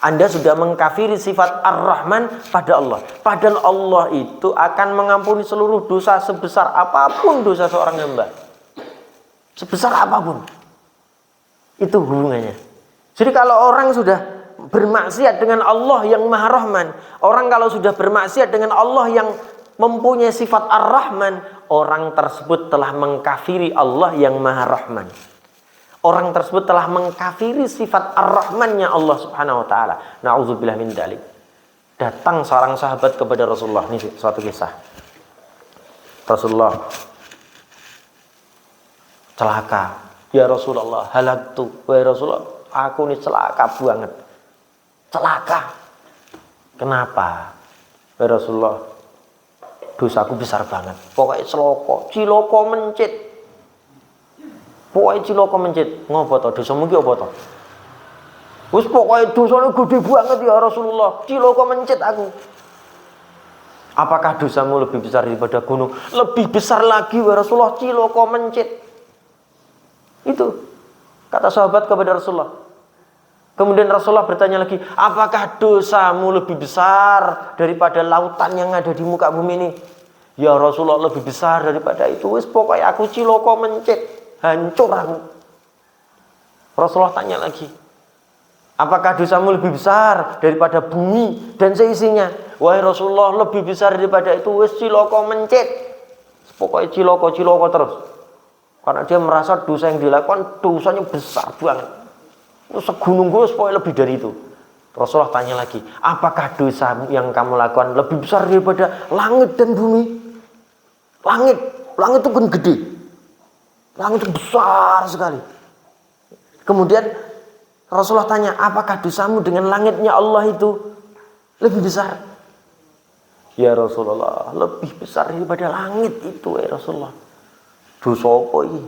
Anda sudah mengkafiri sifat ar-rahman pada Allah. Padahal Allah itu akan mengampuni seluruh dosa sebesar apapun dosa seorang hamba. Sebesar apapun. Itu hubungannya. Jadi kalau orang sudah bermaksiat dengan Allah yang maha rahman, orang kalau sudah bermaksiat dengan Allah yang mempunyai sifat Ar-Rahman, orang tersebut telah mengkafiri Allah yang Maha Rahman. Orang tersebut telah mengkafiri sifat Ar-Rahmannya Allah Subhanahu wa taala. Nauzubillah min dzalik. Datang seorang sahabat kepada Rasulullah. Ini suatu kisah. Rasulullah celaka. Ya Rasulullah, halaktu. Wahai Rasulullah, aku ini celaka banget. Celaka. Kenapa? Wahai Rasulullah, dosaku besar banget. Pokoknya ciloko mencit. Pokoknya ciloko mencit. Ngopo to? Dosamu ki apa to? Wis pokoknya dosanya gede banget ya Rasulullah. Ciloko mencit aku. Apakah dosamu lebih besar daripada gunung? Lebih besar lagi wahai Rasulullah, ciloko mencit. Itu kata sahabat kepada Rasulullah. Kemudian Rasulullah bertanya lagi, apakah dosamu lebih besar daripada lautan yang ada di muka bumi ini? Ya Rasulullah, lebih besar daripada itu. Wis pokoknya aku ciloko mencit, hancur aku. Rasulullah tanya lagi, apakah dosamu lebih besar daripada bumi dan seisinya? Wahai Rasulullah, lebih besar daripada itu. Wis ciloko mencit. Pokoknya ciloko terus. Karena dia merasa dosa yang dilakukan dosanya besar banget. Segunung gue pokoknya lebih dari itu. Rasulullah tanya lagi, apakah dosa yang kamu lakukan lebih besar daripada langit dan bumi? Langit itu kan gede. Langit itu besar sekali. Kemudian Rasulullah tanya, apakah dosamu dengan langitnya Allah itu lebih besar? Ya Rasulullah, lebih besar daripada langit itu ya Rasulullah. Dosa apa ini?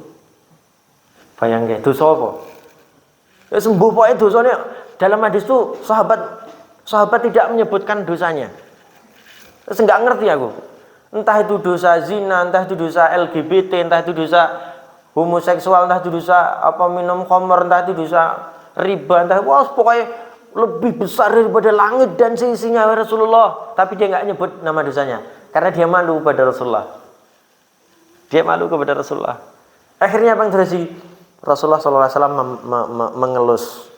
Bayangke, dosa apa? Ya sembuh pokoknya dosanya. Dalam hadis itu sahabat tidak menyebutkan dosanya. Terus enggak ngerti aku. Entah itu dosa zina, entah itu dosa LGBT, entah itu dosa homoseksual, entah itu dosa minum khamr, entah itu dosa riba, entah pokoknya lebih besar daripada langit dan seisinya ya Rasulullah. Tapi dia enggak nyebut nama dosanya karena dia malu pada Rasulullah. Dia malu kepada Rasulullah. Akhirnya apa yang terjadi? Rasulullah SAW mengelus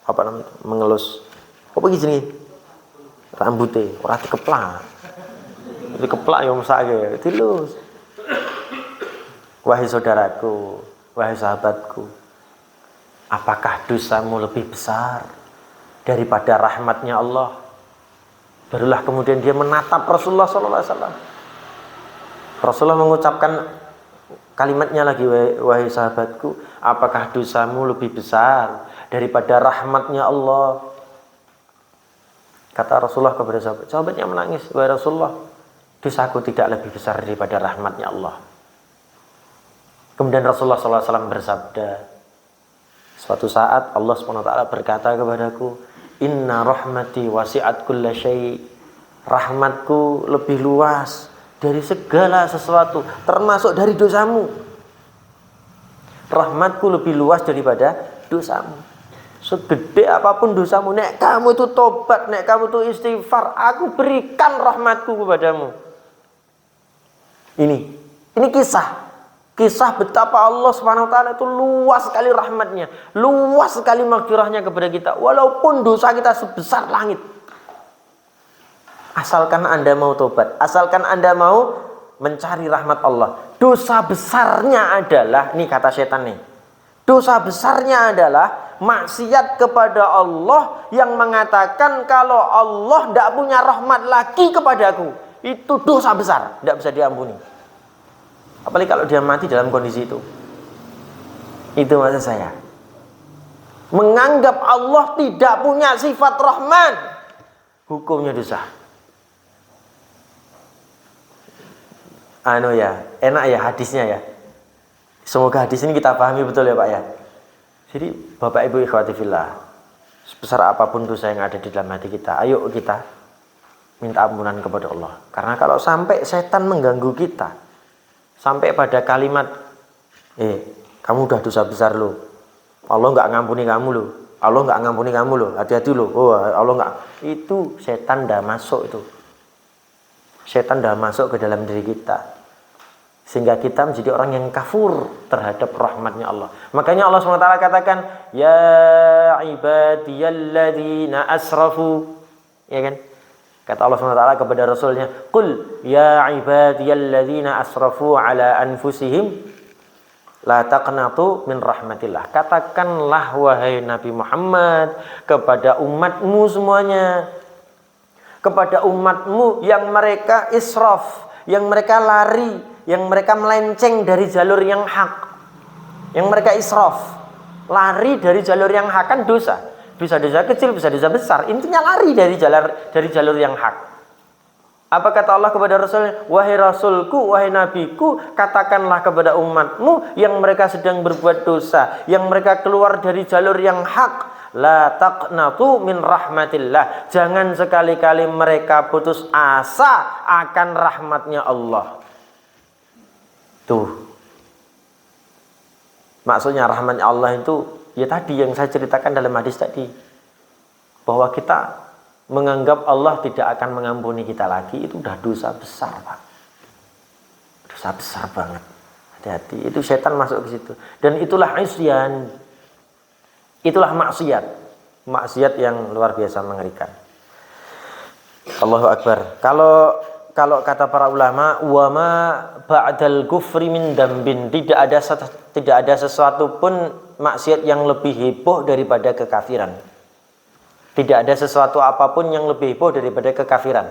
apa gini rambutnya ora dikeplak. Dikeplak yang sakit dilus. Wahai saudaraku, wahai sahabatku, apakah dosamu lebih besar daripada rahmatnya Allah? Barulah kemudian dia menatap Rasulullah SAW. Rasulullah mengucapkan kalimatnya lagi, wahai sahabatku, apakah dosamu lebih besar daripada rahmatnya Allah? Kata Rasulullah kepada sahabatnya menangis, wahai Rasulullah, dosaku tidak lebih besar daripada rahmatnya Allah. Kemudian Rasulullah SAW bersabda, suatu saat Allah SWT berkata kepadaku, inna rahmati wasi'at kulla syai', rahmatku lebih luas dari segala sesuatu, termasuk dari dosamu. Rahmatku lebih luas daripada dosamu. Segede apapun dosamu, nek kamu itu tobat, nek kamu itu istighfar, aku berikan rahmatku kepadamu. Ini kisah betapa Allah SWT itu luas sekali rahmatnya, luas sekali maghfirahnya kepada kita, walaupun dosa kita sebesar langit. Asalkan Anda mau tobat, asalkan Anda mau mencari rahmat Allah. Dosa besarnya adalah, nih kata setan nih, dosa besarnya adalah maksiat kepada Allah yang mengatakan kalau Allah tidak punya rahmat lagi kepadaku. Itu dosa besar, tidak bisa diampuni. Apalagi kalau dia mati dalam kondisi itu. Itu maksud saya. Menganggap Allah tidak punya sifat Rahman, hukumnya dosa. Enak ya hadisnya ya. Semoga hadis ini kita pahami betul ya Pak ya. Jadi Bapak Ibu ikhwati fillah, sebesar apapun dosa yang ada di dalam hati kita, ayo kita minta ampunan kepada Allah. Karena kalau sampai setan mengganggu kita, sampai pada kalimat, kamu udah dosa besar lo, Allah nggak ngampuni kamu lo, Allah nggak ngampuni kamu lo, hati-hati lo, Allah nggak, itu setan dah masuk itu. Setan dah masuk ke dalam diri kita, sehingga kita menjadi orang yang kafur terhadap rahmatnya Allah. Makanya Allah SWT katakan, ya ibadiyalladzina asrafu, ya kan? Kata Allah SWT kepada Rasulnya, "Qul ya ibadiyalladzina asrafu ala anfusihim la taqnatu min rahmatillah." Katakanlah wahai Nabi Muhammad kepada umatmu semuanya, kepada umatmu yang mereka israf, yang mereka lari, yang mereka melenceng dari jalur yang hak, yang mereka israf, lari dari jalur yang hak, kan dosa. Bisa dosa kecil, bisa dosa besar. Intinya lari dari jalur yang hak. Apa kata Allah kepada Rasulnya? Wahai Rasulku, wahai Nabiku, katakanlah kepada umatmu yang mereka sedang berbuat dosa, yang mereka keluar dari jalur yang hak, la taqnatu min rahmatillah. Jangan sekali-kali mereka putus asa akan rahmatnya Allah. Tuh. Maksudnya rahmatnya Allah itu ya tadi yang saya ceritakan dalam hadis tadi, bahwa kita menganggap Allah tidak akan mengampuni kita lagi, itu udah dosa besar, Pak. Dosa besar banget. Hati-hati, itu setan masuk ke situ. Dan itulah isyan. Itulah maksiat. Maksiat yang luar biasa mengerikan. Allahu Akbar. Kalau kata para ulama, wa ma ba'dal kufri min dambin, tidak ada sesuatu pun maksiat yang lebih heboh daripada kekafiran. Tidak ada sesuatu apapun yang lebih heboh daripada kekafiran.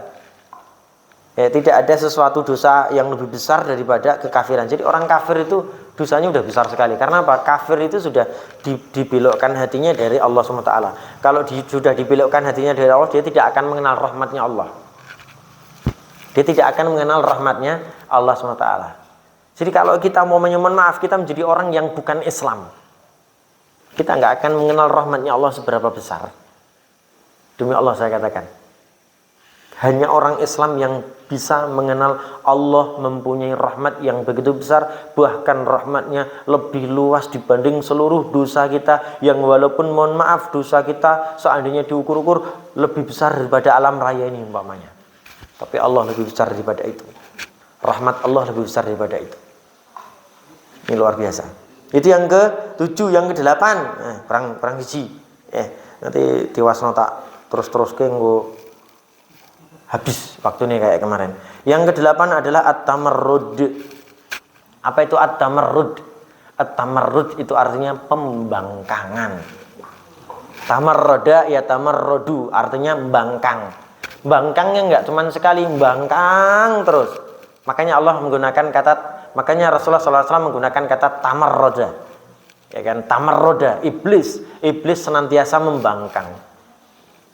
Ya, tidak ada sesuatu dosa yang lebih besar daripada kekafiran. Jadi orang kafir itu dosanya udah besar sekali. Karena apa? Kafir itu sudah dibelokkan hatinya dari Allah SWT. Kalau sudah dibelokkan hatinya dari Allah, dia tidak akan mengenal rahmatnya Allah. Dia tidak akan mengenal rahmatnya Allah SWT. Jadi kalau kita mau menyumun maaf, kita menjadi orang yang bukan Islam, kita nggak akan mengenal rahmatnya Allah seberapa besar. Demi Allah saya katakan, hanya orang Islam yang bisa mengenal Allah mempunyai rahmat yang begitu besar, bahkan rahmatnya lebih luas dibanding seluruh dosa kita, yang walaupun mohon maaf dosa kita seandainya diukur-ukur lebih besar daripada alam raya ini umpamanya, tapi Allah lebih besar daripada itu. Rahmat Allah lebih besar daripada itu. Ini luar biasa. Itu yang ke-7, yang ke-8, perang hiji. Nanti diwasno tak terus-terus ke nggo habis waktu ini kayak kemarin. Yang ke-8 adalah at-tamarrud. Apa itu at-tamarrud? At-tamarrud itu artinya pembangkangan. Tamarroda ya tamarrodu, artinya bangkang. Bangkangnya enggak cuma sekali, bangkang terus. Makanya Rasulullah SAW menggunakan kata tamarroda. Ya kan, tamarroda, iblis senantiasa membangkang.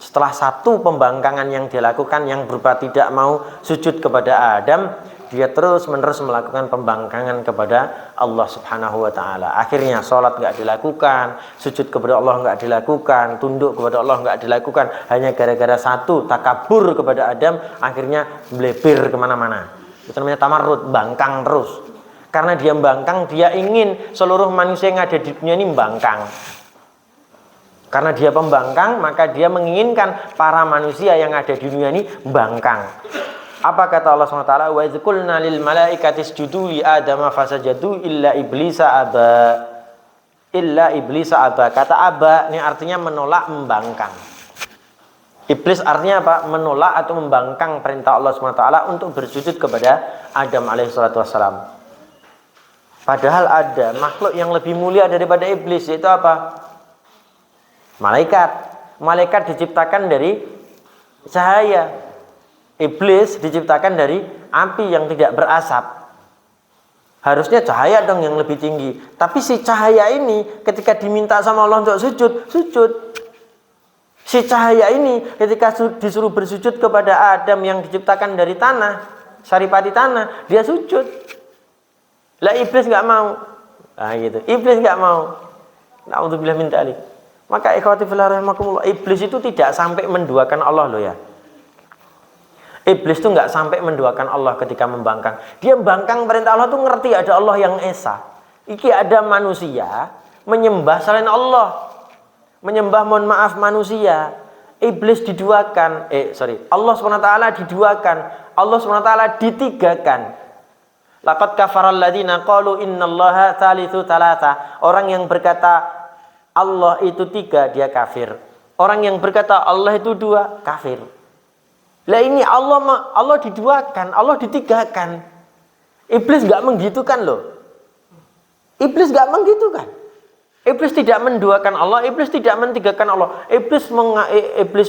Setelah satu pembangkangan yang dilakukan yang berupa tidak mau sujud kepada Adam, dia terus-menerus melakukan pembangkangan kepada Allah Subhanahu wa taala. Akhirnya sholat enggak dilakukan, sujud kepada Allah enggak dilakukan, tunduk kepada Allah enggak dilakukan, hanya gara-gara satu takabur kepada Adam, akhirnya melebir kemana-mana. Itu namanya tamarrud, bangkang terus. Karena dia bangkang, dia ingin seluruh manusia yang ada di dunia ini bangkang. Karena dia pembangkang, maka dia menginginkan para manusia yang ada di dunia ini bangkang. Apa kata Allah SWT? Wa idz qulna lil malaikati isjudu li adama fasajadu illa iblisa aba. Illa iblisa aba. Kata aba ini artinya menolak, membangkang. Iblis artinya apa? Menolak atau membangkang perintah Allah SWT untuk bersujud kepada Adam alaihissalam. Padahal ada makhluk yang lebih mulia daripada iblis, yaitu apa? Malaikat. Malaikat diciptakan dari cahaya. Iblis diciptakan dari api yang tidak berasap. Harusnya cahaya dong yang lebih tinggi. Tapi si cahaya ini ketika diminta sama Allah untuk sujud. Si cahaya ini ketika disuruh bersujud kepada Adam yang diciptakan dari tanah, saripati tanah, dia sujud. Lah iblis nggak mau. Nah gitu. Iblis nggak mau. Na'udzubillah min dzalik. Maka ikhwati fillah rahimakumullah, iblis itu tidak sampai menduakan Allah loh ya. Iblis itu nggak sampai menduakan Allah ketika membangkang. Dia membangkang perintah Allah tuh ngerti ada Allah yang esa. Iki ada manusia menyembah selain Allah. Menyembah mohon maaf manusia. Iblis diduakan. Allah SWT diduakan. Allah SWT ditigakan. Laqad kafaral ladzina qalu innallaha tsalitsu tsalatsa. Orang yang berkata Allah itu 3, dia kafir. Orang yang berkata Allah itu 2, kafir. Lah ini Allah diduakan, Allah ditigakan. Iblis nggak menggitukan loh. Iblis nggak menggitukan. Iblis tidak menduakan Allah, iblis tidak mentigakan Allah. Iblis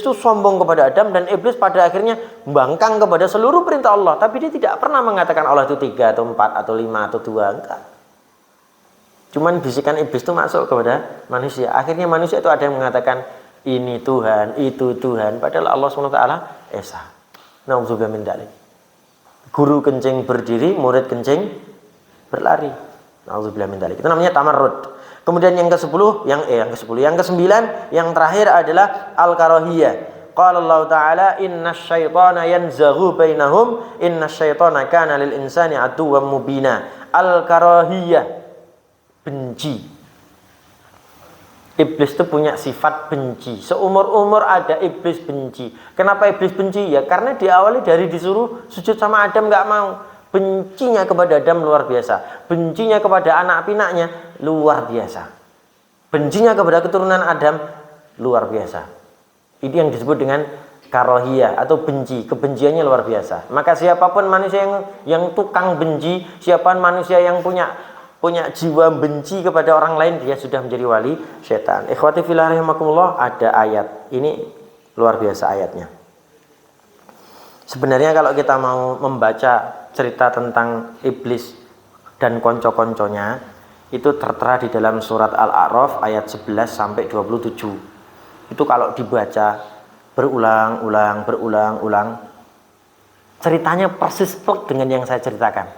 itu sombong kepada Adam dan iblis pada akhirnya membangkang kepada seluruh perintah Allah. Tapi dia tidak pernah mengatakan Allah itu 3 atau 4 atau 5 atau 2, enggak. Cuman bisikan iblis itu masuk kepada manusia. Akhirnya manusia itu ada yang mengatakan ini Tuhan, itu Tuhan. Padahal Allah SWT Esa. Nauzubillah min dzalik. Guru kencing berdiri, murid kencing berlari. Nauzubillah min dzalik. Itu namanya tamarrud. Kemudian yang ke-10, yang ke-9, yang terakhir adalah al-karahiyah. Qala Allah Ta'ala innasyaitana yanzaghu bainahum innasyaitana kana lil insani aduwwan mubina. Al-karahiyah, benci. Iblis itu punya sifat benci. Seumur-umur ada iblis benci. Kenapa iblis benci? Ya karena diawali dari disuruh sujud sama Adam nggak mau. Bencinya kepada Adam luar biasa. Bencinya kepada anak pinaknya luar biasa. Bencinya kepada keturunan Adam luar biasa. Ini yang disebut dengan karohiyah atau benci. Kebenciannya luar biasa. Maka siapapun manusia yang tukang benci, siapapun manusia yang punya jiwa benci kepada orang lain, dia sudah menjadi wali setan. Ikhwati fillah rahimakumullah, ada ayat. Ini luar biasa ayatnya. Sebenarnya kalau kita mau membaca cerita tentang iblis dan konco-konconya, itu tertera di dalam surat Al-A'raf ayat 11 sampai 27. Itu kalau dibaca berulang-ulang, ceritanya persis plek dengan yang saya ceritakan.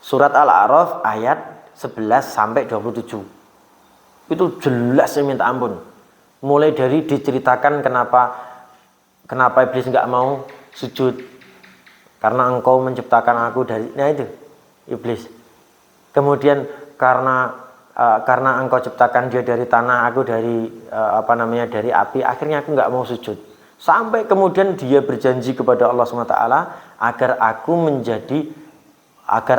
Surat Al-A'raf ayat 11 sampai 27. Itu jelas saya minta ampun. Mulai dari diceritakan kenapa iblis nggak mau sujud. Karena engkau menciptakan aku dari, nah itu iblis. Kemudian karena engkau ciptakan dia dari tanah, aku dari dari api, akhirnya aku nggak mau sujud. Sampai kemudian dia berjanji kepada Allah SWT agar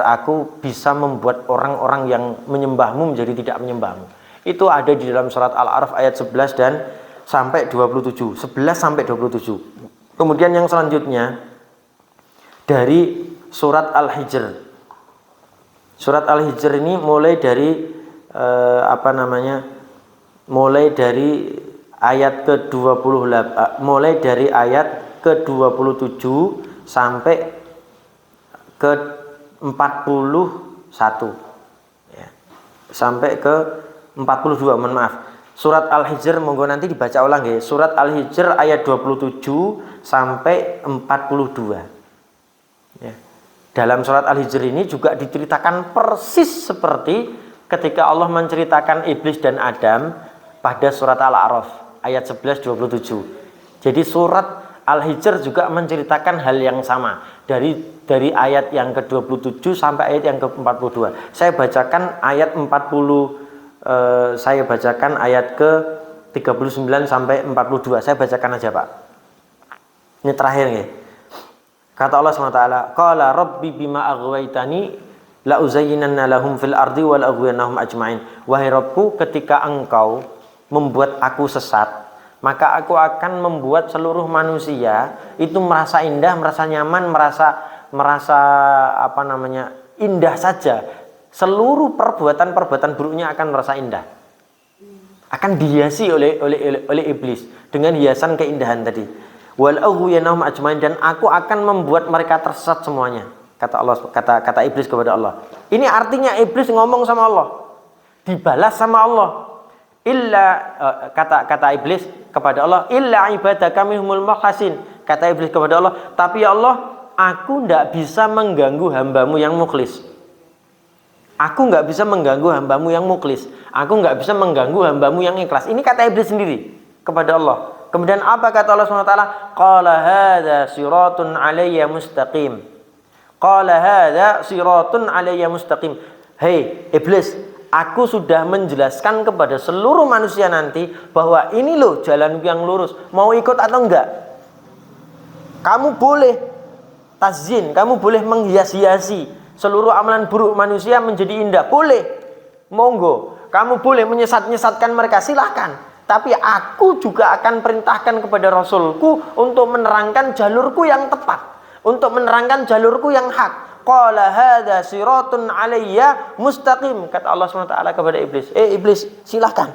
aku bisa membuat orang-orang yang menyembahmu menjadi tidak menyembahmu. Itu ada di dalam surat Al-A'raf ayat 11 dan sampai 27. 11 sampai 27. Kemudian yang selanjutnya dari surat Al-Hijr. Surat Al-Hijr ini mulai dari mulai dari ayat ke-28, mulai dari ayat ke-27 sampai ke-41. Ya. Sampai ke-42, mohon maaf. Surat Al-Hijr monggo nanti dibaca ulang ya. Surat Al-Hijr ayat 27 sampai 42. Ya. Dalam surat Al-Hijr ini juga diceritakan persis seperti ketika Allah menceritakan iblis dan Adam pada surat Al-A'raf ayat 11-27. Jadi surat Al-Hijr juga menceritakan hal yang sama dari ayat yang ke-27 sampai ayat yang ke-42. Saya bacakan ayat ke-39 sampai 42. Saya bacakan aja, Pak. Ini terakhir nih. Kata Allah SWT, Qala Rabbi bima aghwaytani la uzayyinanna lahum fil ardi wa la aghwiyannahum ajma'in. Wahai Rabbku, ketika engkau membuat aku sesat, maka aku akan membuat seluruh manusia itu merasa indah, merasa nyaman, merasa indah saja. Seluruh perbuatan buruknya akan merasa indah. Akan dihiasi oleh iblis dengan hiasan keindahan tadi. Wal aghwiyannahum ajmain, dan aku akan membuat mereka tersesat semuanya. Kata Allah, kata iblis kepada Allah. Ini artinya iblis ngomong sama Allah, dibalas sama Allah. Kata iblis kepada Allah, illa ibadaka minhumul mukhlasin. Kata iblis kepada Allah, tapi ya Allah, aku tidak bisa mengganggu hambamu yang mukhlis. Aku nggak bisa mengganggu hambamu yang mukhlis. Aku nggak bisa mengganggu hambamu yang ikhlas. Ini kata iblis sendiri kepada Allah. Kemudian apa kata Allah SWT? Qala hadza siratun alayya mustaqim. Qala hadza siratun alayya mustaqim. Hei iblis, aku sudah menjelaskan kepada seluruh manusia nanti bahwa ini loh jalan yang lurus. Mau ikut atau enggak? Kamu boleh tazyin, kamu boleh menghias-hiasi seluruh amalan buruk manusia menjadi indah. Boleh. Monggo. Kamu boleh menyesatkan mereka, silahkan. Tapi aku juga akan perintahkan kepada Rasulku untuk menerangkan jalurku yang tepat, untuk menerangkan jalurku yang hak. Qala hadza siratun alayya mustaqim. Kata Allah SWT kepada iblis, iblis, silahkan.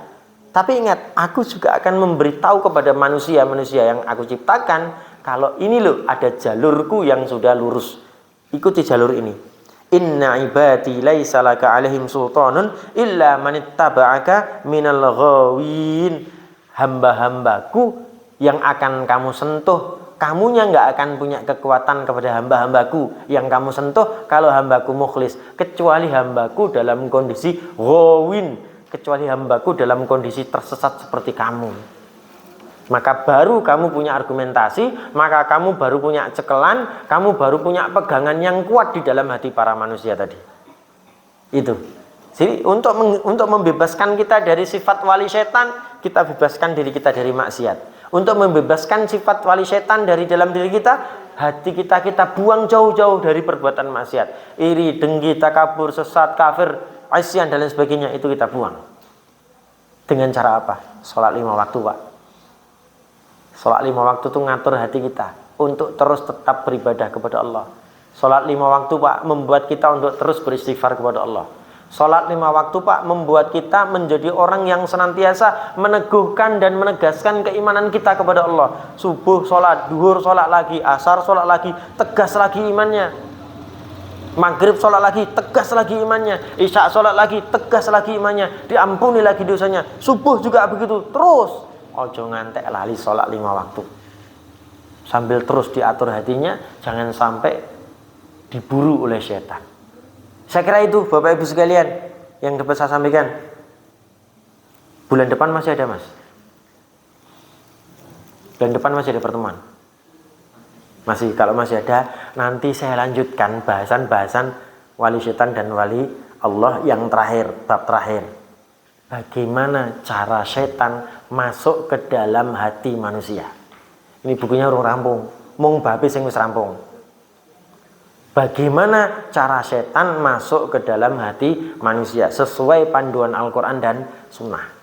Tapi ingat, aku juga akan memberitahu kepada manusia-manusia yang aku ciptakan, kalau ini loh ada jalurku yang sudah lurus. Ikuti jalur ini. Inna ibadi laisa laka alaihim sultanun illa manittaba'aka minal ghawin. Hamba-hambaku yang akan kamu sentuh, kamunya nggak akan punya kekuatan kepada hamba-hambaku yang kamu sentuh kalau hambaku mukhlis, kecuali hambaku dalam kondisi ghawin, kecuali hambaku dalam kondisi tersesat seperti kamu. Maka baru kamu punya argumentasi, maka kamu baru punya cekelan, kamu baru punya pegangan yang kuat di dalam hati para manusia tadi. Itu. Jadi untuk membebaskan kita dari sifat wali setan, kita bebaskan diri kita dari maksiat. Untuk membebaskan sifat wali setan dari dalam diri kita, hati kita buang jauh-jauh dari perbuatan maksiat. Iri, dengki, takabur, sesat, kafir, isyan dan lain sebagainya, itu kita buang. Dengan cara apa? Sholat 5 waktu, Pak. Sholat 5 waktu itu ngatur hati kita untuk terus tetap beribadah kepada Allah. Sholat 5 waktu, Pak, membuat kita untuk terus beristighfar kepada Allah. Sholat 5 waktu, Pak, membuat kita menjadi orang yang senantiasa meneguhkan dan menegaskan keimanan kita kepada Allah. Subuh sholat, duhur sholat lagi, asar sholat lagi, tegas lagi imannya. Maghrib sholat lagi, tegas lagi imannya. Isya sholat lagi, tegas lagi imannya. Diampuni lagi dosanya. Subuh juga begitu, terus. Ojo ngantek lali sholat 5 waktu. Sambil terus diatur hatinya, jangan sampai diburu oleh setan. Saya kira itu Bapak Ibu sekalian yang dapat saya sampaikan. Bulan depan masih ada, Mas? Bulan depan masih ada pertemuan? Masih. Kalau masih ada, nanti saya lanjutkan bahasan-bahasan wali setan dan wali Allah yang terakhir, bab terakhir. Bagaimana cara setan masuk ke dalam hati manusia. Ini bukunya urung rampung, mung babe sing wis rampung. Bagaimana cara setan masuk ke dalam hati manusia sesuai panduan Al-Quran dan Sunnah.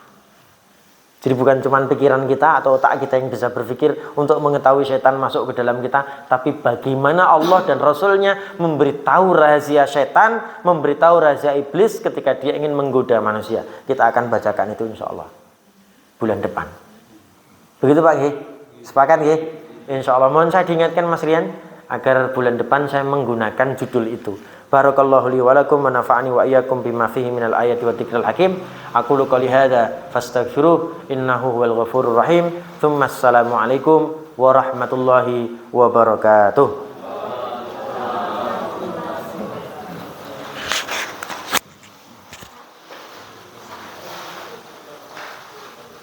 Jadi bukan cuma pikiran kita atau otak kita yang bisa berpikir untuk mengetahui setan masuk ke dalam kita, tapi bagaimana Allah dan Rasulnya memberitahu rahasia setan, memberitahu rahasia iblis ketika dia ingin menggoda manusia. Kita akan bacakan itu insya Allah bulan depan. Begitu Pak G? Sepakat G? Insya Allah. Mohon saya diingatkan Mas Rian agar bulan depan saya menggunakan judul itu. Barakallahu li wa lakum wa nafa'ani wa iyyakum bima fihi minal ayati wa dzikril hakim. Aqulu qouli hadza fastaghfiruh innahu huwal ghafurur rahim. Tsumma assalamu alaikum warahmatullahi wabarakatuh.